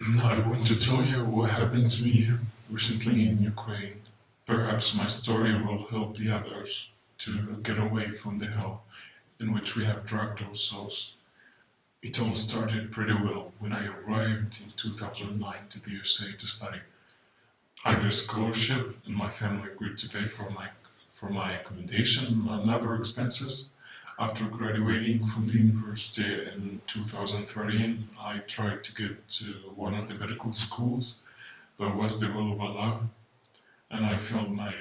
I want to tell you what happened to me recently in Ukraine. Perhaps my story will help the others to get away from the hell in which we have dragged ourselves. It all started pretty well when I arrived in 2009 to the USA to study. I got a scholarship and my family agreed to pay for my accommodation and other expenses. After graduating from the university in 2013, I tried to get to one of the medical schools, but was the will of Allah, and I failed my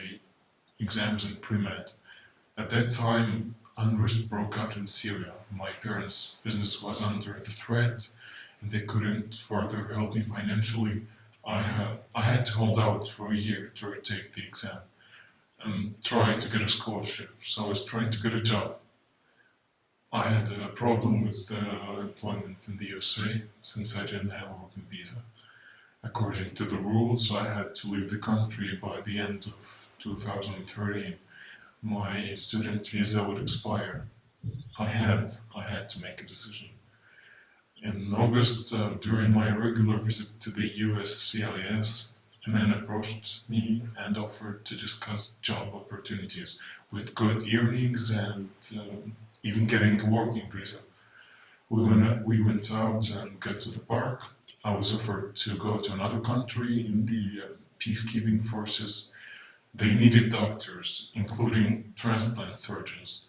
exams in pre-med. At that time, unrest broke out in Syria. My parents' business was under the threat, and they couldn't further help me financially. I had to hold out for a year to retake the exam and try to get a scholarship. So I was trying to get a job. I had a problem with employment in the USA since I didn't have a working visa. According to the rules, I had to leave the country by the end of 2013. My student visa would expire. I had to make a decision. In August, during my regular visit to the US CIS, a man approached me and offered to discuss job opportunities with good earnings and even getting a working visa. We went out and got to the park. I was offered to go to another country in the peacekeeping forces. They needed doctors, including transplant surgeons.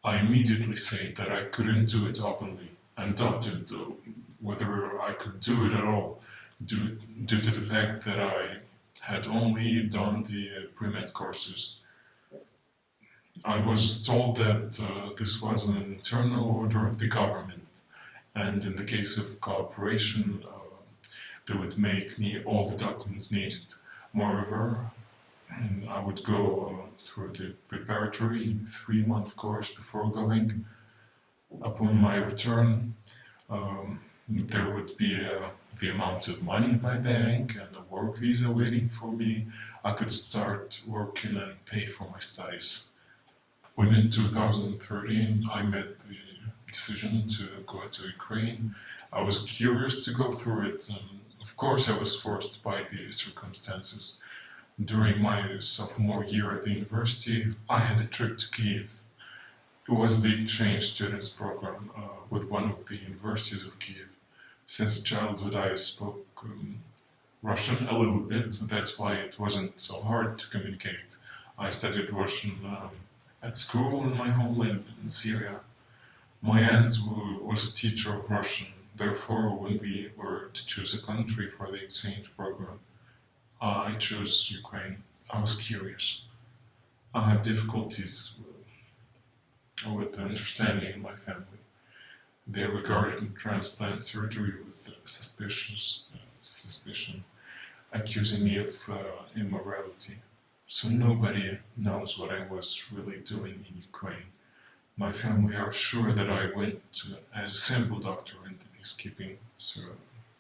I immediately said that I couldn't do it openly and doubted whether I could do it at all due to the fact that I had only done the pre-med courses. I was told that this was an internal order of the government, and in the case of cooperation, they would make me all the documents needed. Moreover, I would go through the preparatory 3-month course before going. Upon my return, there would be the amount of money in my bank and a work visa waiting for me. I could start working and pay for my studies. When in 2013 I made the decision to go to Ukraine, I was curious to go through it. Of course, I was forced by the circumstances. During my sophomore year at the university, I had a trip to Kiev. It was the exchange students program with one of the universities of Kiev. Since childhood, I spoke Russian a little bit, that's why it wasn't so hard to communicate. I studied Russian at school in my homeland in Syria. My aunt was a teacher of Russian, therefore, when we were to choose a country for the exchange program, I chose Ukraine. I was curious. I had difficulties with understanding my family. They regarded transplant surgery with suspicion, accusing me of immorality. So nobody knows what I was really doing in Ukraine. My family are sure that I went as a simple doctor in the peacekeeping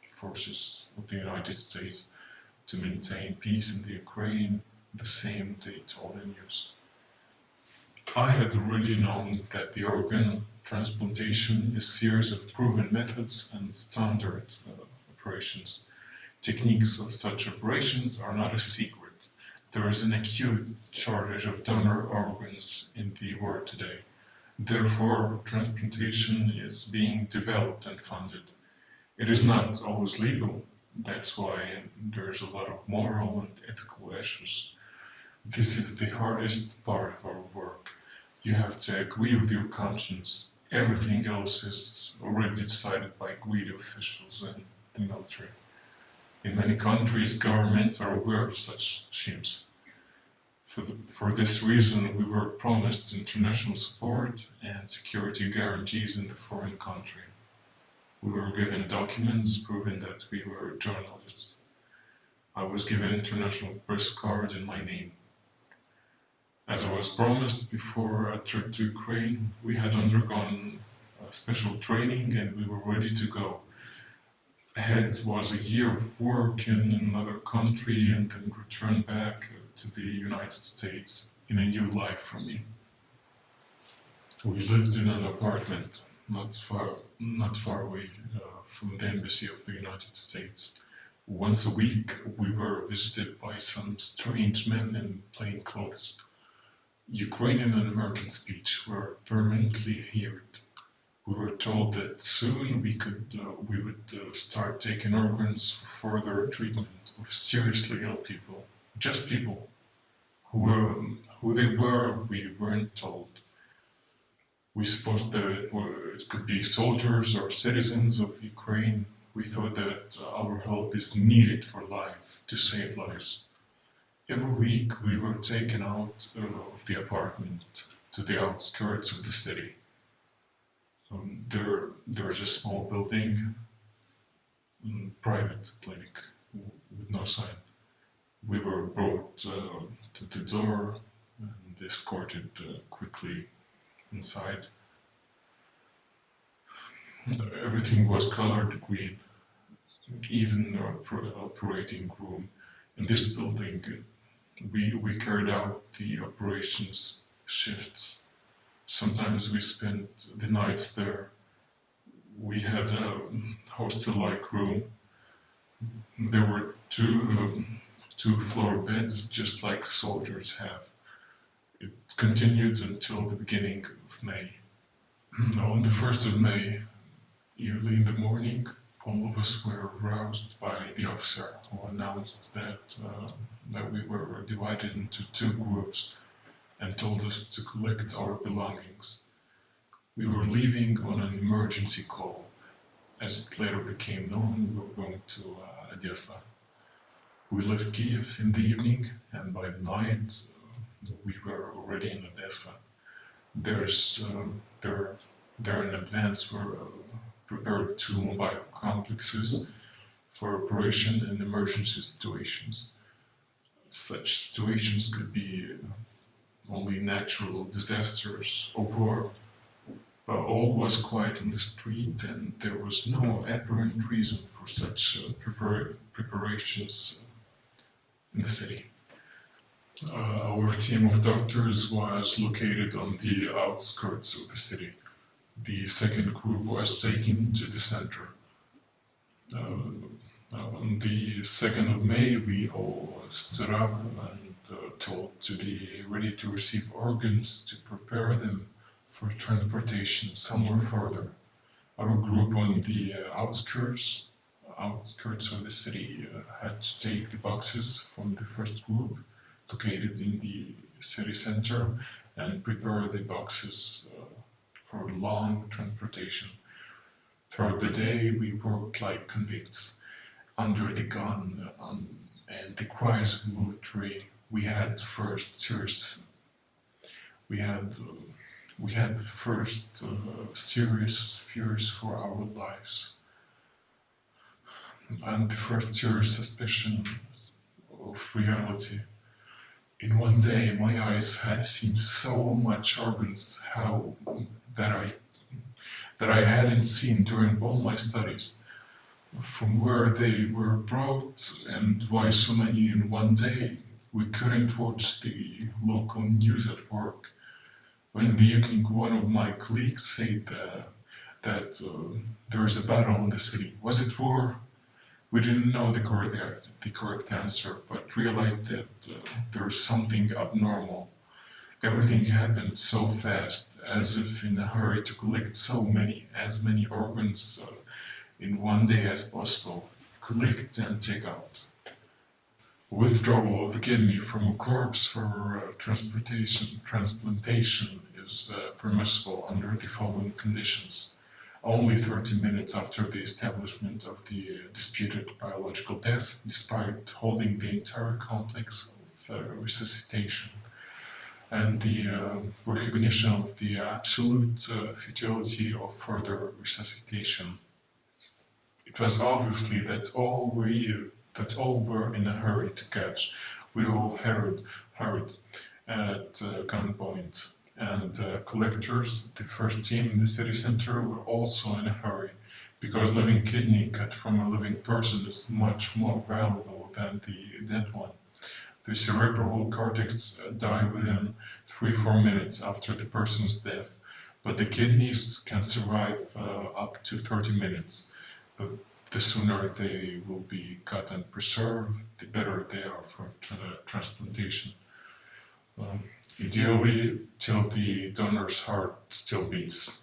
forces of the United States to maintain peace in the Ukraine, the same they told the news. I had already known that the organ transplantation is a series of proven methods and standard operations. Techniques of such operations are not a secret. There is an acute shortage of donor organs in the world today. Therefore, transplantation is being developed and funded. It is not always legal. That's why there's a lot of moral and ethical issues. This is the hardest part of our work. You have to agree with your conscience. Everything else is already decided by greedy officials and the military. In many countries, governments are aware of such schemes. For this reason, we were promised international support and security guarantees in the foreign country. We were given documents proving that we were journalists. I was given international press card in my name. As I was promised before a trip to Ukraine, we had undergone special training and we were ready to go. Ahead was a year of work in another country and then return back to the United States in a new life for me. We lived in an apartment not far away from the embassy of the United States. Once a week, we were visited by some strange men in plain clothes. Ukrainian and American speech were permanently heard. We were told that soon we would start taking organs for further treatment of seriously ill people. Just people. Who they were, we weren't told. We supposed that it could be soldiers or citizens of Ukraine. We thought that our help is needed for life, to save lives. Every week we were taken out of the apartment to the outskirts of the city. There's a small building, private clinic with no sign. We were brought to the door and escorted quickly inside. Everything was colored green, even the operating room. In this building, we carried out the operations shifts. Sometimes we spent the nights there. We had a hostel-like room. There were two-floor beds, just like soldiers have. It continued until the beginning of May. On the 1st of May, early in the morning, all of us were roused by the officer who announced that we were divided into two groups and told us to collect our belongings. We were leaving on an emergency call. As it later became known, we were going to Odessa. We left Kiev in the evening, and by the night we were already in Odessa. There in advance were prepared two mobile complexes for operation in emergency situations. Such situations could be only natural disasters or war. But all was quiet on the street, and there was no apparent reason for such preparations in the city. Our team of doctors was located on the outskirts of the city. The second group was taken to the center. On the 2nd of May, we all stood up and told to be ready to receive organs to prepare them for transportation somewhere further. Our group on the outskirts of the city had to take the boxes from the first group located in the city center and prepare the boxes for long transportation. Throughout the day, we worked like convicts under the gun and the cries of the military. We had first serious fears for our lives, and the first serious suspicion of reality. In one day, my eyes have seen so much organs that I hadn't seen during all my studies. From where they were brought and why so many in one day, we couldn't watch the local news at work. When in the evening one of my colleagues said that there is a battle in the city. Was it war? We didn't know the correct answer, but realized that there was something abnormal. Everything happened so fast, as if in a hurry to collect as many organs in one day as possible, collect and take out. Withdrawal of a kidney from a corpse for transplantation is permissible under the following conditions. Only 30 minutes after the establishment of the disputed biological death, despite holding the entire complex of resuscitation, and the recognition of the absolute futility of further resuscitation. It was obviously that all were in a hurry to catch. We all hurried at gunpoint, and collectors, the first team in the city center, were also in a hurry, because living kidney cut from a living person is much more valuable than the dead one. The cerebral cortex die within 3-4 minutes after the person's death, but the kidneys can survive up to 30 minutes. The sooner they will be cut and preserve, the better they are for transplantation. Um, Ideally, till the donor's heart still beats.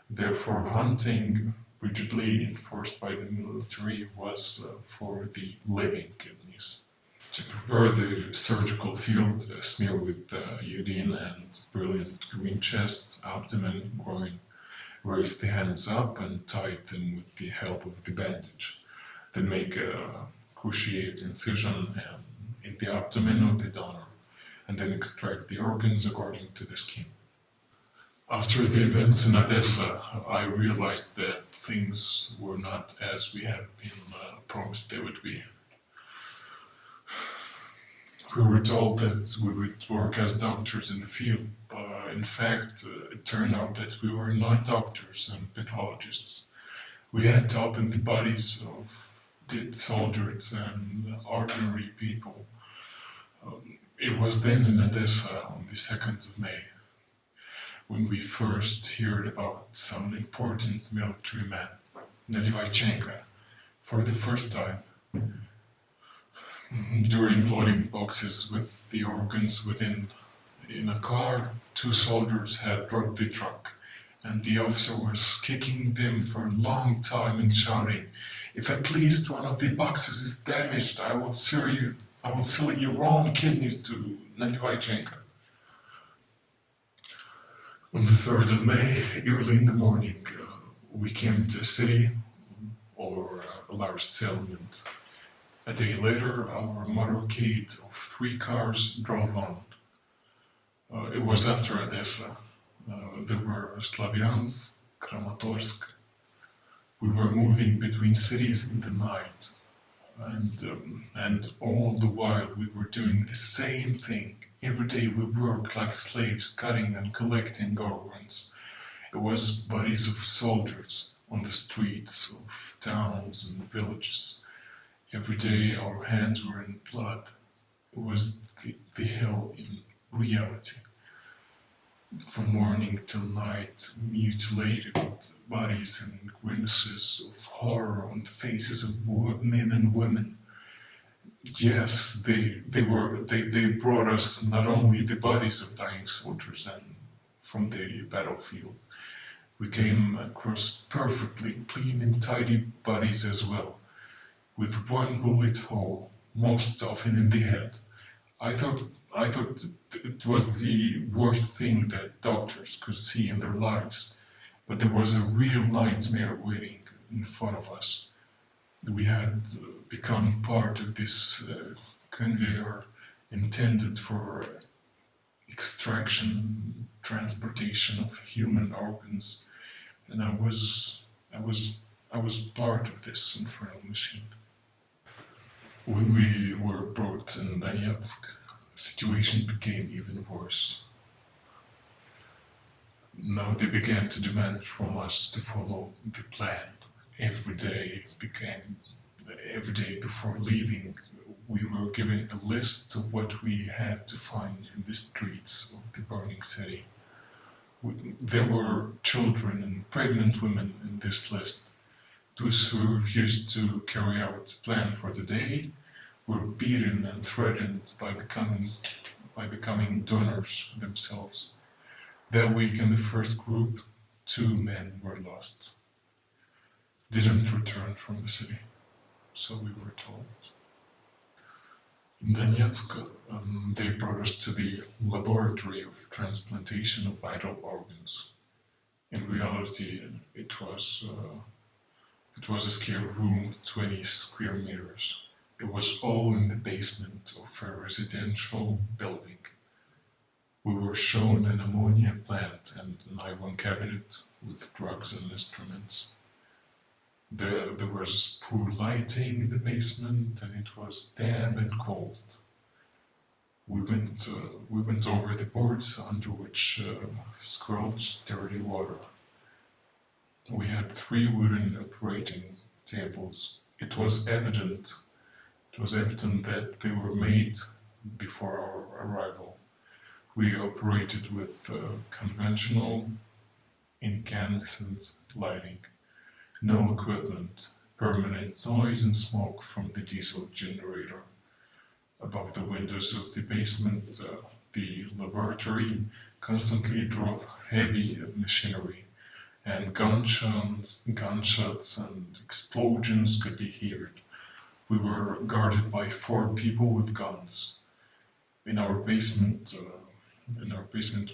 Therefore, hunting, rigidly enforced by the military, was for the living kidneys. To prepare the surgical field, smear with iodine and brilliant green chest, abdomen, groin. Raise the hands up and tie them with the help of the bandage. Then make a cruciate incision in the abdomen of the donor, and then extract the organs according to the scheme. After the events in Odessa, I realized that things were not as we had been promised they would be. We were told that we would work as doctors in the field, but in fact, it turned out that we were not doctors and pathologists. We had to open the bodies of dead soldiers and ordinary people. It was then in Odessa on the 2nd of May when we first heard about some important military man, Nalivaychenko, for the first time. During loading boxes with the organs in a car, 2 soldiers had drugged the truck, and the officer was kicking them for a long time and shouting, "If at least one of the boxes is damaged, I will sell your own kidneys to Nalivaychenko." On the 3rd of May, early in the morning, we came to a city or a large settlement. A day later, our motorcade of 3 cars drove on. It was after Odessa. There were Slavyansk, Kramatorsk. We were moving between cities in the night, and all the while we were doing the same thing. Every day we worked like slaves, cutting and collecting organs. It was bodies of soldiers on the streets of towns and villages. Every day our hands were in blood. It was the hell in reality. From morning till night, mutilated bodies and grimaces of horror on the faces of men and women. Yes, they brought us not only the bodies of dying soldiers and from the battlefield. We came across perfectly clean and tidy bodies as well, with 1 bullet hole, most often in the head. I thought it was the worst thing that doctors could see in their lives, but there was a real nightmare waiting in front of us. We had become part of this conveyor intended for extraction, transportation of human organs, and I was part of this infernal machine. When we were brought in Donetsk, the situation became even worse. Now they began to demand from us to follow the plan. Every day before leaving, we were given a list of what we had to find in the streets of the burning city. There were children and pregnant women in this list. Those who refused to carry out the plan for the day were beaten and threatened by becoming donors themselves. That week in the first group, 2 men were lost. Didn't return from the city, so we were told. In Donetsk, they brought us to the laboratory of transplantation of vital organs. In reality, it was a scare room with 20 square meters. It was all in the basement of a residential building. We were shown an ammonia plant and an iron cabinet with drugs and instruments. There was poor lighting in the basement, and it was damp and cold. We went over the boards under which squelched dirty water. We had 3 wooden operating tables. It was evident that they were made before our arrival. We operated with conventional incandescent lighting, no equipment, permanent noise and smoke from the diesel generator. Above the windows of the basement, the laboratory constantly drove heavy machinery, and gunshots and explosions could be heard. We were guarded by 4 people with guns. In our basement,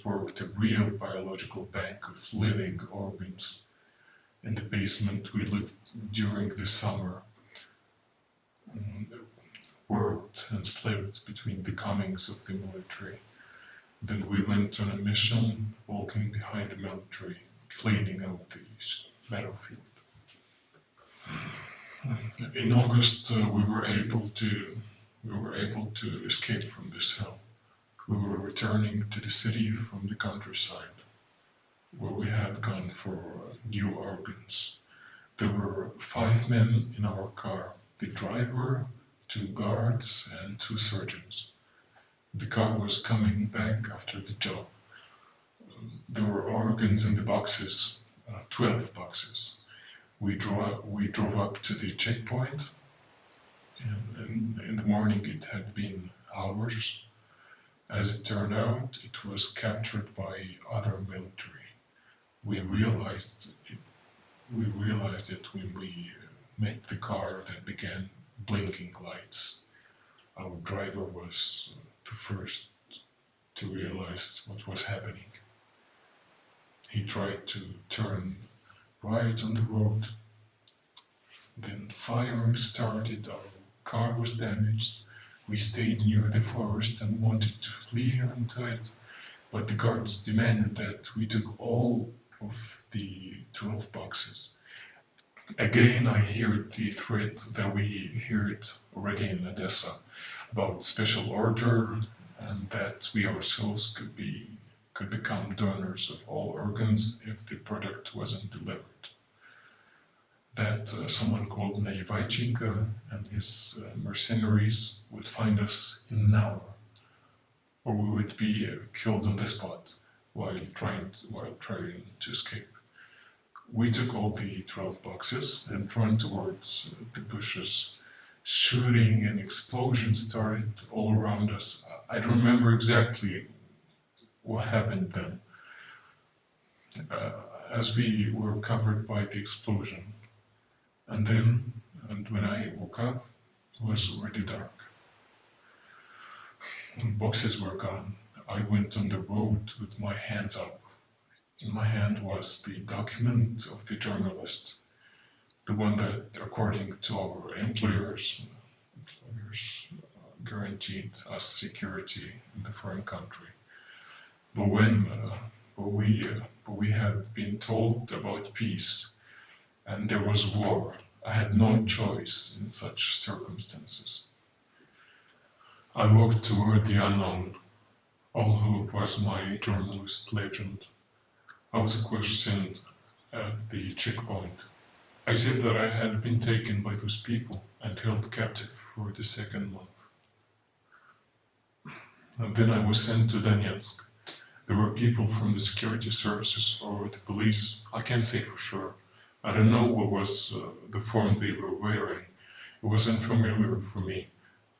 worked a real biological bank of living organs. In the basement, we lived during the summer, worked and slept between the comings of the military. Then we went on a mission, walking behind the military, cleaning out the battlefield. In August, we were able to escape from this hell. We were returning to the city from the countryside, where we had gone for new organs. There were 5 men in our car: the driver, 2 guards, and 2 surgeons. The car was coming back after the job. There were organs in the boxes, 12 boxes. We drove up to the checkpoint, and in the morning it had been hours. As it turned out, it was captured by other military. We realized it when we met the car that began blinking lights. Our driver was the first to realize what was happening. He tried to turn right on the road. Then firing started, our car was damaged. We stayed near the forest and wanted to flee into it, but the guards demanded that we took all of the 12 boxes. Again, I heard the threat that we heard already in Odessa about special order, and that we ourselves could become donors of all organs if the product wasn't delivered. That someone called Nalivaychenko and his mercenaries would find us in an hour, or we would be killed on the spot while trying to escape. We took all the 12 boxes and ran towards the bushes. Shooting and explosions started all around us. I don't remember exactly what happened then, as we were covered by the explosion. And when I woke up, it was already dark. Boxes were gone. I went on the road with my hands up. In my hand was the document of the journalist, the one that, according to our employers guaranteed us security in the foreign country. But we had been told about peace, and there was war. I had no choice in such circumstances. I walked toward the unknown. All hope was my journalist legend. I was questioned at the checkpoint. I said that I had been taken by those people and held captive for the 2nd month. And then I was sent to Donetsk. There were people from the security services or the police. I can't say for sure. I don't know what was the form they were wearing. It was unfamiliar for me,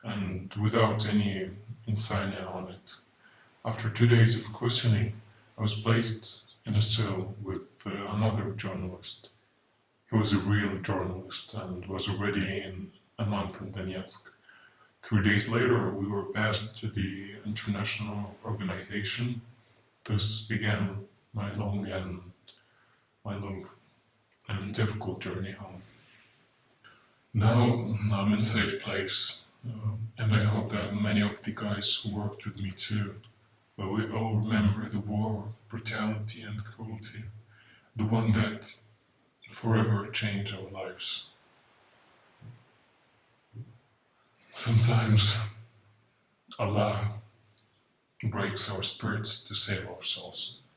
and without any insignia on it. After 2 days of questioning, I was placed in a cell with another journalist. He was a real journalist and was already in a month in Donetsk. 3 days later, we were passed to the international organization. Thus began my long and difficult journey home. Now I'm in a safe place, and I hope that many of the guys who worked with me too. But we all remember the war, brutality and cruelty, the one that forever changed our lives. Sometimes Allah breaks our spirits to save our souls.